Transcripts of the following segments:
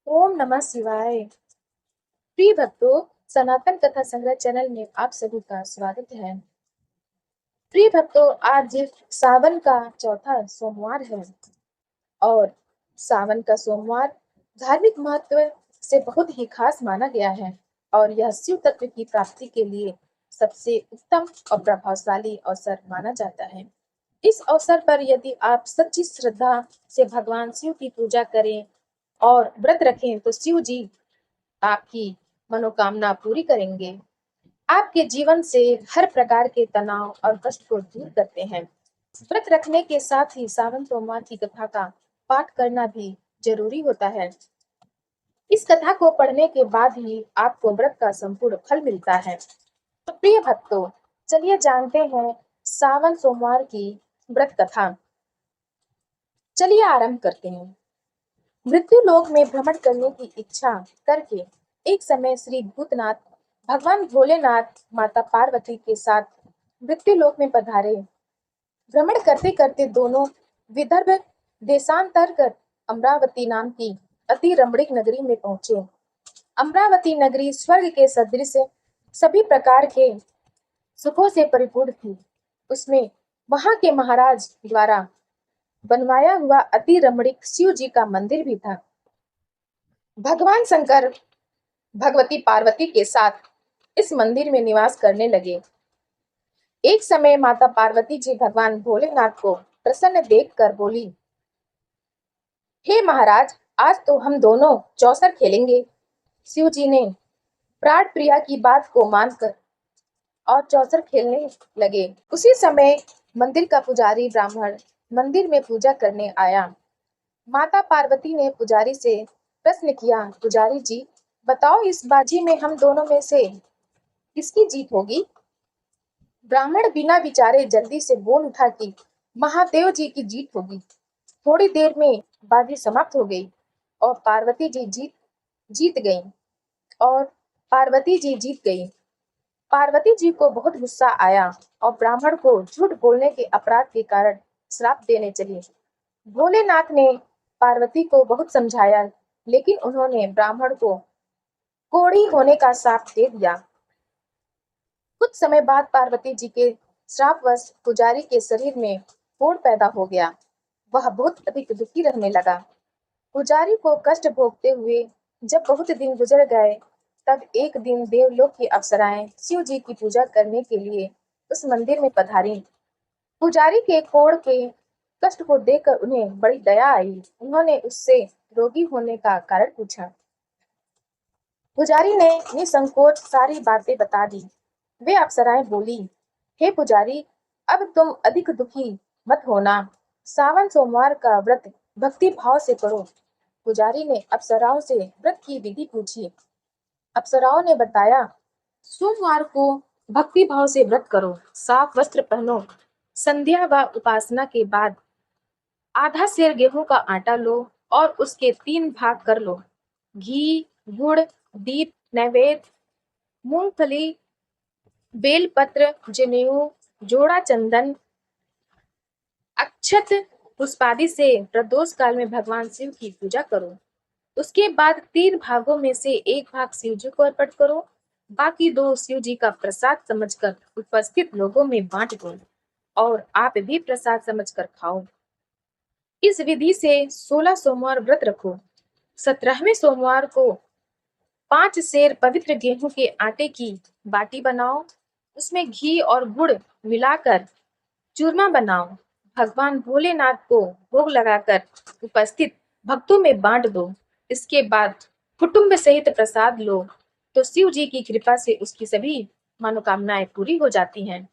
ओम नमः शिवाय। प्रिय भक्तों, सनातन कथा संग्रह चैनल में आप सभी का स्वागत है। प्रिय भक्तों, आज सावन का चौथा सोमवार है और सावन का सोमवार धार्मिक महत्व से बहुत ही खास माना गया है और यह शिव तत्व की प्राप्ति के लिए सबसे उत्तम और प्रभावशाली अवसर माना जाता है। इस अवसर पर यदि आप सच्ची श्रद्धा से भगवान शिव की पूजा करें और व्रत रखें तो शिव जी आपकी मनोकामना पूरी करेंगे। आपके जीवन से हर प्रकार के तनाव और कष्ट को दूर करते हैं। व्रत रखने के साथ ही सावन सोमवार की कथा का पाठ करना भी जरूरी होता है। इस कथा को पढ़ने के बाद ही आपको व्रत का संपूर्ण फल मिलता है। तो प्रिय भक्तों, चलिए जानते हैं सावन सोमवार की व्रत कथा। चलिए आरंभ करते हैं। मृत्यु लोक में भ्रमण करने की इच्छा करके एक समय श्री भूतनाथ भगवान भोलेनाथ माता पार्वती के साथ मृत्यु लोक में पधारे। भ्रमण करते करते दोनों विदर्भ देशांतर कर अमरावती नाम की अति रमणीक नगरी में पहुंचे। अमरावती नगरी स्वर्ग के सदृश सभी प्रकार के सुखों से परिपूर्ण थी। उसमें वहां के महाराज द्वारा बनवाया हुआ अति रमणीक शिव जी का मंदिर भी था। भगवान शंकर भगवती पार्वती के साथ इस मंदिर में निवास करने लगे। एक समय माता पार्वती जी भगवान भोलेनाथ को प्रसन्न देखकर बोली, हे महाराज, आज तो हम दोनों चौसर खेलेंगे। शिव जी ने प्राण प्रिया की बात को मानकर और चौसर खेलने लगे। उसी समय मंदिर का पुजारी ब्राह्मण मंदिर में पूजा करने आया। माता पार्वती ने पुजारी से प्रश्न किया, पुजारी जी बताओ, इस बाजी में हम दोनों में से किसकी जीत होगी? ब्राह्मण बिना विचारे जल्दी से बोल उठा कि महादेव जी की जीत होगी। थोड़ी देर में बाजी समाप्त हो गई और जीत गई और पार्वती जी जीत गई। पार्वती जी को बहुत गुस्सा आया और ब्राह्मण को झूठ बोलने के अपराध के कारण श्राप देने चली। भोलेनाथ ने पार्वती को बहुत समझाया, लेकिन उन्होंने ब्राह्मण को कोढ़ी होने का श्राप दे दिया। कुछ समय बाद पार्वती जी के श्रापवश पुजारी के शरीर में फोड़ पैदा हो गया। वह बहुत अधिक दुखी रहने लगा। पुजारी को कष्ट भोगते हुए जब बहुत दिन गुजर गए, तब एक दिन देवलोक की अप्सराएं शिव जी की पूजा करने के लिए उस मंदिर में पधारी। पुजारी के कोढ़ के कष्ट को देखकर उन्हें बड़ी दया आई। उन्होंने उससे रोगी होने का कारण पूछा। पुजारी ने निसंकोच सारी बातें बता दी। वे अप्सराएं बोली, हे पुजारी, अब तुम अधिक दुखी मत होना। सावन सोमवार का व्रत भक्ति भाव से करो। पुजारी ने अप्सराओं से व्रत की विधि पूछी। अप्सराओं ने बताया, सोमवार को भक्ति भाव से व्रत करो, साफ वस्त्र पहनो, संध्या व उपासना के बाद आधा सेर गेहूं का आटा लो और उसके 3 भाग कर लो। घी, गुड़, दीप, नैवेद्य, मूंगफली, बेलपत्र, जनेऊ, जोड़ा चंदन, अक्षत पुष्पादि से प्रदोष काल में भगवान शिव की पूजा करो। उसके बाद 3 भागों में से एक भाग शिव जी को अर्पित करो, बाकी 2 शिव जी का प्रसाद समझकर उपस्थित लोगों में बांट दो और आप भी प्रसाद समझकर खाओ। इस विधि से 16 सोमवार व्रत रखो। 17वें सोमवार को 5 सेर पवित्र गेहूं के आटे की बाटी बनाओ, उसमें घी और गुड़ मिलाकर चूरमा बनाओ। भगवान भोलेनाथ को भोग लगाकर उपस्थित भक्तों में बांट दो। इसके बाद कुटुंब सहित प्रसाद लो तो शिव जी की कृपा से उसकी सभी मनोकामनाएं पूरी हो जाती हैं।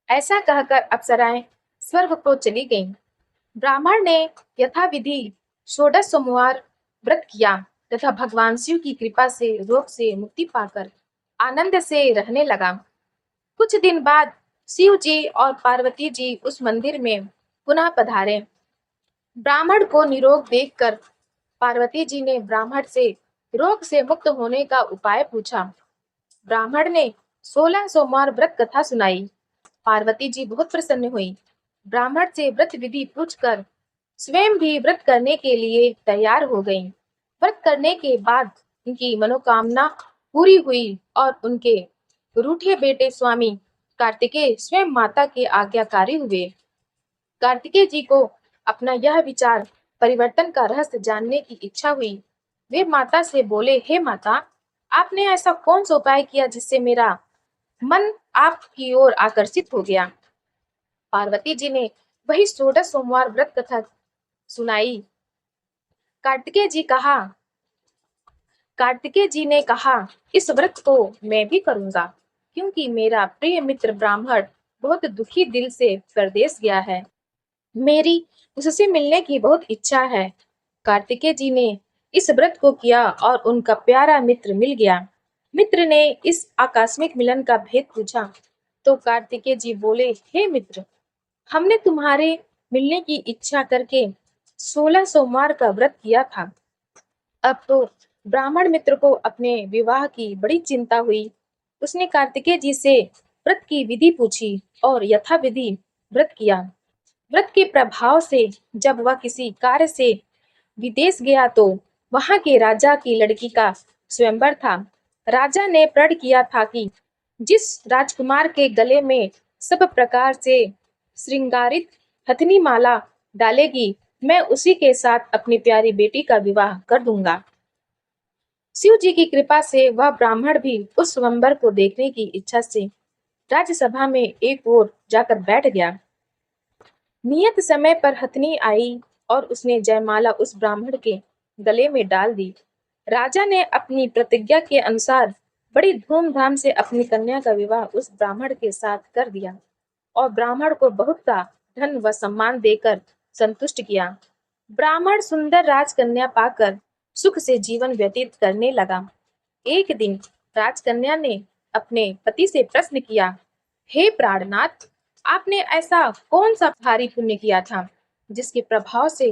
ऐसा कहकर अप्सराएं स्वर्ग को चली गईं। ब्राह्मण ने यथाविधि 16 सोमवार व्रत किया तथा भगवान शिव की कृपा से रोग से मुक्ति पाकर आनंद से रहने लगा। कुछ दिन बाद शिव जी और पार्वती जी उस मंदिर में पुनः पधारे। ब्राह्मण को निरोग देखकर पार्वती जी ने ब्राह्मण से रोग से मुक्त होने का उपाय पूछा। ब्राह्मण ने 16 सोमवार व्रत कथा सुनाई। पार्वती जी बहुत प्रसन्न हुई। ब्राह्मण से व्रत विधि पूछकर स्वयं भी व्रत करने के लिए तैयार हो गईं। व्रत करने के बाद उनकी मनोकामना पूरी हुई और उनके रूठे बेटे स्वामी कार्तिकेय स्वयं माता के आज्ञाकारी हुए। कार्तिकेय जी को अपना यह विचार परिवर्तन का रहस्य जानने की इच्छा हुई। वे माता से बोले, हे माता, आपने ऐसा कौन सा उपाय किया जिससे मेरा मन आपकी ओर आकर्षित हो गया। पार्वती जी ने वही 16 सोमवार व्रत कथा सुनाई। कार्तिकेय जी कहा कार्तिकेय जी ने कहा, इस व्रत को मैं भी करूंगा, क्योंकि मेरा प्रिय मित्र ब्राह्मण बहुत दुखी दिल से परदेश गया है। मेरी उससे मिलने की बहुत इच्छा है। कार्तिकेय जी ने इस व्रत को किया और उनका प्यारा मित्र मिल गया। मित्र ने इस आकस्मिक मिलन का भेद पूछा तो कार्तिकेय जी बोले, हे मित्र, हमने तुम्हारे मिलने की इच्छा करके 16 सोमवार का व्रत किया था। अब तो ब्राह्मण मित्र को अपने विवाह की बड़ी चिंता हुई। उसने कार्तिकेय जी से व्रत की विधि पूछी और यथाविधि व्रत किया। व्रत के प्रभाव से जब वह किसी कार्य से विदेश गया तो वहां के राजा की लड़की का स्वयंवर था। राजा ने प्रण किया था कि जिस राजकुमार के गले में सब प्रकार से श्रृंगारित हथनी माला डालेगी, मैं उसी के साथ अपनी प्यारी बेटी का विवाह कर दूंगा। शिव जी की कृपा से वह ब्राह्मण भी उस स्वयंवर को देखने की इच्छा से राज्यसभा में एक ओर जाकर बैठ गया। नियत समय पर हथनी आई और उसने जयमाला उस ब्राह्मण के गले में डाल दी। राजा ने अपनी प्रतिज्ञा के अनुसार बड़ी धूमधाम से अपनी कन्या का विवाह उस ब्राह्मण के साथ कर दिया और ब्राह्मण को बहुत सा धन व सम्मान देकर संतुष्ट किया। ब्राह्मण सुंदर राजकन्या पाकर सुख से जीवन व्यतीत करने लगा। एक दिन राजकन्या ने अपने पति से प्रश्न किया, हे प्राणनाथ, आपने ऐसा कौन सा भारी पुण्य किया था जिसके प्रभाव से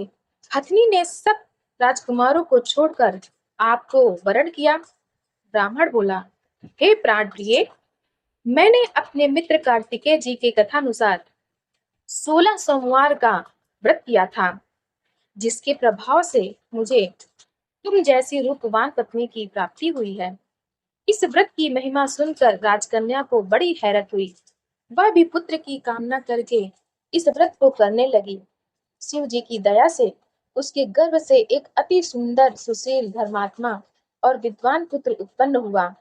हथनी ने सब राजकुमारों को छोड़कर आपको वरण किया। ब्राह्मण बोला, हे प्राण प्रिय, मैंने अपने मित्र कार्तिकेय जी के कथानुसार 16 सोमवार का व्रत किया था, जिसके प्रभाव से मुझे तुम जैसी रूपवान पत्नी की प्राप्ति हुई है। इस व्रत की महिमा सुनकर राजकन्या को बड़ी हैरत हुई। वह भी पुत्र की कामना करके इस व्रत को करने लगी। शिव जी की दया से उसके गर्भ से एक अति सुंदर, सुशील, धर्मात्मा और विद्वान पुत्र उत्पन्न हुआ।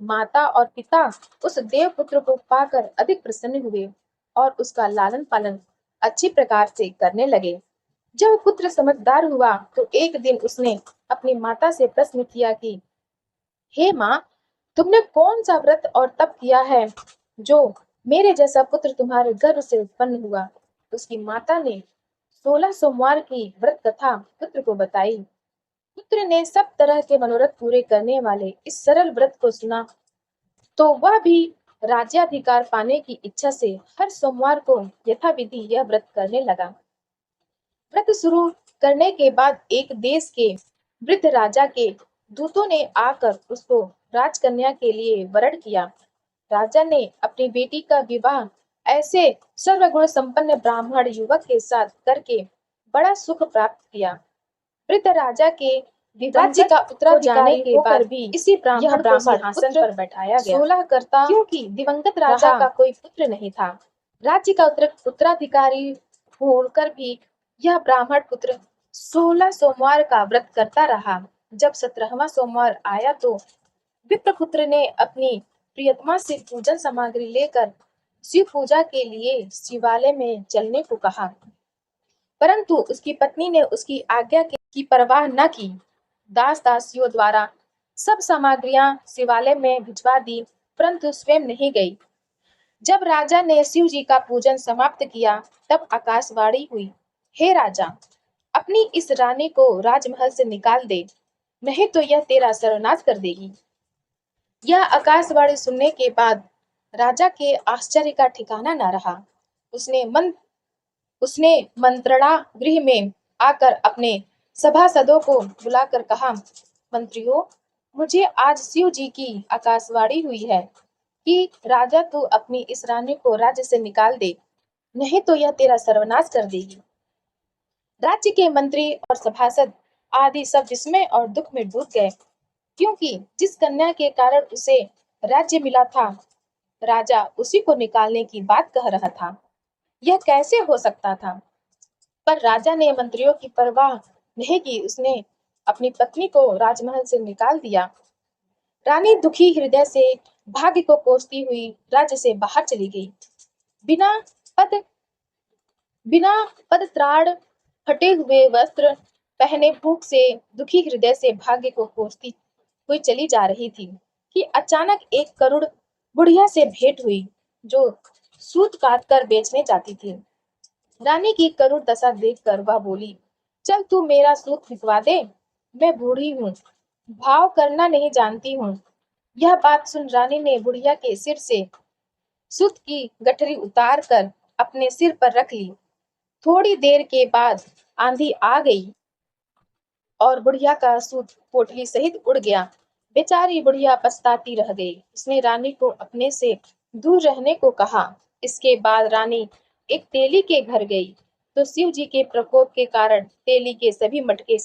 माता और पिता उस देव पुत्र को पाकर अधिक प्रसन्न हुए और उसका लालन पालन अच्छी प्रकार से करने लगे। जब पुत्र समझदार हुआ तो एक दिन उसने अपनी माता से प्रश्न किया कि हे माँ, तुमने कौन सा व्रत और तप किया है जो मेरे जैसा पुत्र तुम्हारे गर्भ से उत्पन्न हुआ। उसकी माता ने 16 सोमवार की व्रत कथा पुत्र को बताई। पुत्र ने सब तरह के मनोरथ पूरे करने वाले इस सरल व्रत को सुना तो वह भी राज्याधिकार पाने की इच्छा से हर सोमवार को यथाविधि यह व्रत करने लगा। व्रत शुरू करने के बाद एक देश के वृद्ध राजा के दूतों ने आकर उसको राजकन्या के लिए वरण किया। राजा ने अपनी बेटी का विवाह ऐसे सर्वगुण संपन्न ब्राह्मण युवक के साथ करके बड़ा सुख प्राप्त किया। वृद्ध राजा के राज्य का उत्तराधिकारी के बाद भी इसी ब्राह्मण को सिंहासन पर बैठाया गया। 16 करता क्योंकि दिवंगत राजा का कोई पुत्र नहीं था। राज्य का उत्तराधिकारी होकर भी यह ब्राह्मण पुत्र 16 सोमवार का व्रत करता रहा। जब 17वां सोमवार आया तो विप्रपुत्र ने अपनी प्रियतमा से पूजन सामग्री लेकर शिव पूजा के लिए शिवालय में चलने को कहा, परंतु उसकी पत्नी ने उसकी आज्ञा की परवाह न की। दास दासियों द्वारा सब सामग्रियां शिवालय में भिजवा दी, परंतु स्वयं नहीं गई। जब राजा ने शिव जी का पूजन समाप्त किया तब आकाशवाणी हुई, हे राजा, अपनी इस रानी को राजमहल से निकाल दे, नहीं तो यह तेरा सर्वनाश कर देगी। यह आकाशवाणी सुनने के बाद राजा के आश्चर्य का ठिकाना न रहा। उसने मंत्रणा गृह में आकर अपने सभासदों को बुलाकर कहा, मंत्रियों, मुझे आज शिव जी की आकाशवाणी हुई है कि राजा तू अपनी इस रानी को राज्य से निकाल दे, नहीं तो यह तेरा सर्वनाश कर देगी। राज्य के मंत्री और सभासद आदि सब विस्मय और दुख में डूब गए, क्योंकि जिस कन्या के कारण उसे राज्य मिला था, राजा उसी को निकालने की बात कह रहा था। यह कैसे हो सकता था? पर राजा ने मंत्रियों की परवाह नहीं की, उसने अपनी पत्नी को राजमहल से निकाल दिया। रानी दुखी हृदय से भाग्य को कोसती हुई राज्य से बाहर चली गई। बिना पद बिना पदत्राण, फटे हुए वस्त्र पहने, भूख से दुखी हृदय से भाग्य को कोसती हुई चली जा रही थी कि अचानक एक करुण बुढ़िया से भेंट हुई, जो सूत काट कर बेचने जाती थी। रानी की करुण दशा देखकर वह बोली, चल तू मेरा सूत बिकवा दे, मैं बूढ़ी हूँ, भाव करना नहीं जानती हूँ। यह बात सुन रानी ने बुढ़िया के सिर से सूत की गठरी उतार कर अपने सिर पर रख ली। थोड़ी देर के बाद आंधी आ गई और बुढ़िया का सूत पोटली सहित उड़ गया। बेचारी बुढ़िया पछताती रह गई। उसने रानी को अपने से दूर रहने को कहा। इसके बाद रानी एक तेली के घर गई, तो शिव जी के प्रकोप के कारण तेली के सभी मटके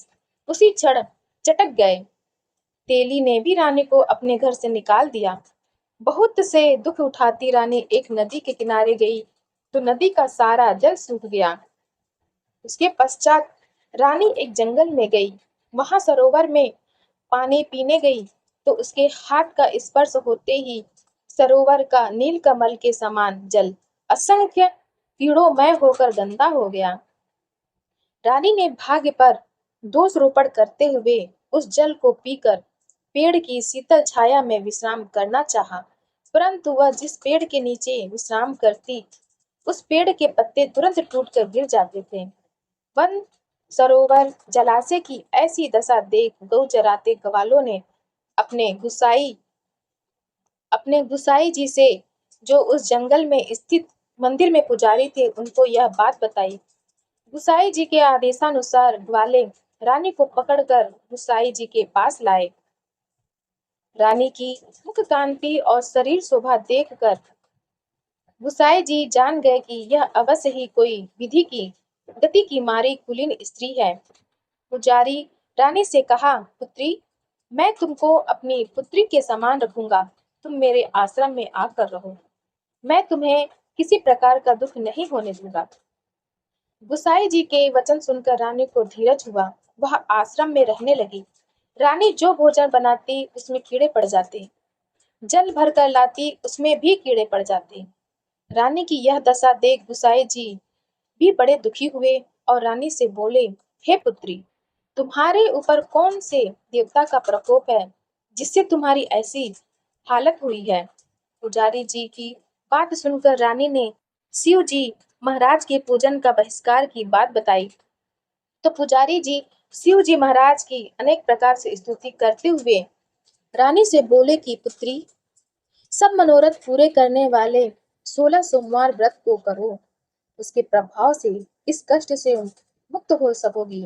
उसी क्षण चटक गए। तेली ने भी रानी को अपने घर से निकाल दिया। बहुत से दुख उठाती रानी एक नदी के किनारे गई, तो नदी का सारा जल सूख गया। उसके पश्चात रानी एक जंगल में गई। वहां सरोवर में पानी पीने गई, तो उसके हाथ का स्पर्श होते ही सरोवर का नीलकमल के समान जल असंख्य कीड़ोंमय होकर गंदा हो गया। रानी ने भाग्य पर दोष रोपण करते हुए उस जल को पीकर पेड़ की शीतल छाया में विश्राम करना चाहा, परंतु वह जिस पेड़ के नीचे विश्राम करती, उस पेड़ के पत्ते तुरंत टूटकर गिर जाते थे। वन, सरोवर, जलाशय की ऐसी दशा देख गौ चराते ग्वालों ने अपने गुसाई अपने गुसाई जी से, जो उस जंगल में स्थित मंदिर में पुजारी थे, उनको यह बात बताई। गुसाई जी के आदेशानुसार ग्वाले रानी को पकड़कर गुसाई जी के पास लाए। रानी की मुख कांति और शरीर शोभा देखकर गुसाई जी जान गए कि यह अवश्य ही कोई विधि की गति की मारी कुलीन स्त्री है। पुजारी रानी से कहा, पुत्री, मैं तुमको अपनी पुत्री के समान रखूंगा, तुम मेरे आश्रम में आकर रहो, मैं तुम्हें किसी प्रकार का दुख नहीं होने दूंगा। गुसाई जी के वचन सुनकर रानी को धीरज हुआ, वह आश्रम में रहने लगी। रानी जो भोजन बनाती उसमें कीड़े पड़ जाते, जल भर कर लाती उसमें भी कीड़े पड़ जाते। रानी की यह दशा देख गुसाई जी भी बड़े दुखी हुए और रानी से बोले, हे पुत्री, तुम्हारे ऊपर कौन से देवता का प्रकोप है, जिससे तुम्हारी ऐसी हालत हुई है? पुजारी जी की बात सुनकर रानी ने शिव जी महाराज के पूजन का बहिष्कार की बात बताई। तो पुजारी जी शिव जी महाराज की अनेक प्रकार से स्तुति करते हुए रानी से बोले कि पुत्री, सब मनोरथ पूरे करने वाले 16 सोमवार व्रत को करो, उसके प्रभाव से इस कष्ट से मुक्त हो सकोगी।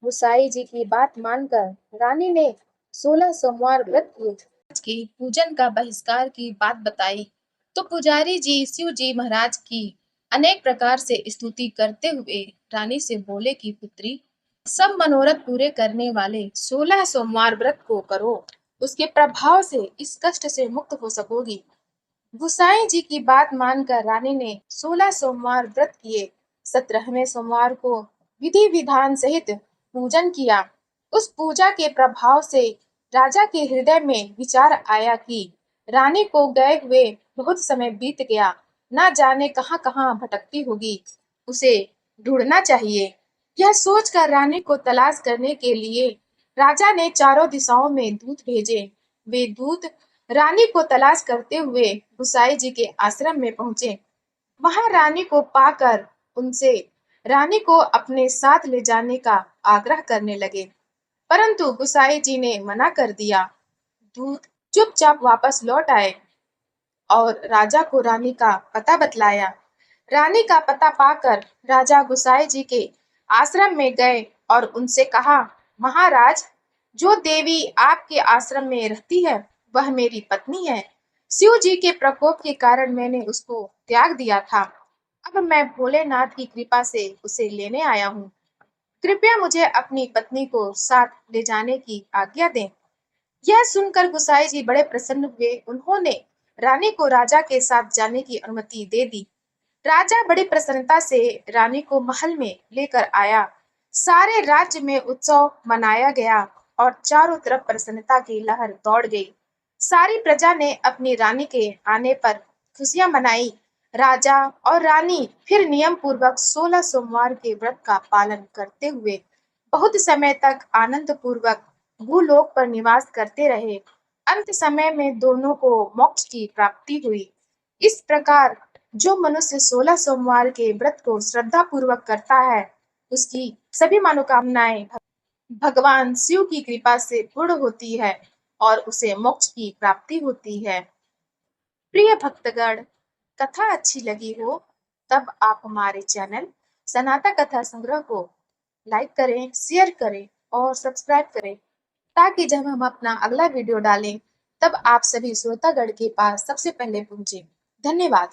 गुसाई जी की बात मानकर रानी ने 16 सोमवार व्रत की पूजन का बहिष्कार की बात बताई। तो पुजारी जी शिव जी महाराज की अनेक प्रकार से स्तुति करते हुए रानी से बोले कि पुत्री, सब मनोरथ पूरे करने वाले 16 सोमवार व्रत को करो, उसके प्रभाव से इस कष्ट से मुक्त हो सकोगी। गुसाई जी की बात मानकर रानी ने 16 सोमवार व्रत किए। 17वें सोमवार को विधि विधान सहित पूजन किया। उस पूजा के प्रभाव से राजा के हृदय में विचार आया कि रानी को गए हुए बहुत समय बीत गया, ना जाने कहाँ कहाँ भटकती होगी, उसे ढूंढना चाहिए। यह सोचकर रानी को तलाश करने के लिए राजा ने चारों दिशाओं में दूत भेजे। वे दूत रानी को तलाश करते हुए गुसाई जी के आश्रम में पहुंचे। वहां रानी को पाकर उनसे रानी को अपने साथ ले जाने का आग्रह करने लगे, परंतु गुसाई जी ने मना कर दिया। दूत चुपचाप वापस लौट आए और राजा को रानी का पता बतलाया। रानी का पता पाकर राजा गुसाई जी के आश्रम में गए और उनसे कहा, महाराज, जो देवी आपके आश्रम में रहती है, वह मेरी पत्नी है। शिव जी के प्रकोप के कारण मैंने उसको त्याग दिया था। अब मैं भोलेनाथ की कृपा से उसे लेने आया हूँ। कृपया मुझे अपनी पत्नी को साथ ले जाने की आज्ञा दें। यह सुनकर गुसाई जी बड़े प्रसन्न हुए। उन्होंने रानी को राजा के साथ जाने की अनुमति दे दी। राजा बड़ी प्रसन्नता से रानी को महल में लेकर आया। सारे राज्य में उत्सव मनाया गया और चारों तरफ प्रसन्नता की लहर दौड़ गई। सारी प्रजा ने अपनी रानी के आने पर खुशियां मनाई। राजा और रानी फिर नियम पूर्वक 16 सोमवार के व्रत का पालन करते हुए बहुत समय तक आनंद पूर्वक भूलोक पर निवास करते रहे। अंत समय में दोनों को मोक्ष की प्राप्ति हुई। इस प्रकार जो मनुष्य 16 सोमवार के व्रत को श्रद्धा पूर्वक करता है, उसकी सभी मनोकामनाएं भगवान शिव की कृपा से पूर्ण होती है और उसे मोक्ष की प्राप्ति होती है। प्रिय भक्तगण, कथा अच्छी लगी हो तब आप हमारे चैनल सनातन कथा संग्रह को लाइक करें, शेयर करें और सब्सक्राइब करें, ताकि जब हम अपना अगला वीडियो डालें तब आप सभी श्रोतागण के पास सबसे पहले पहुंचे। धन्यवाद।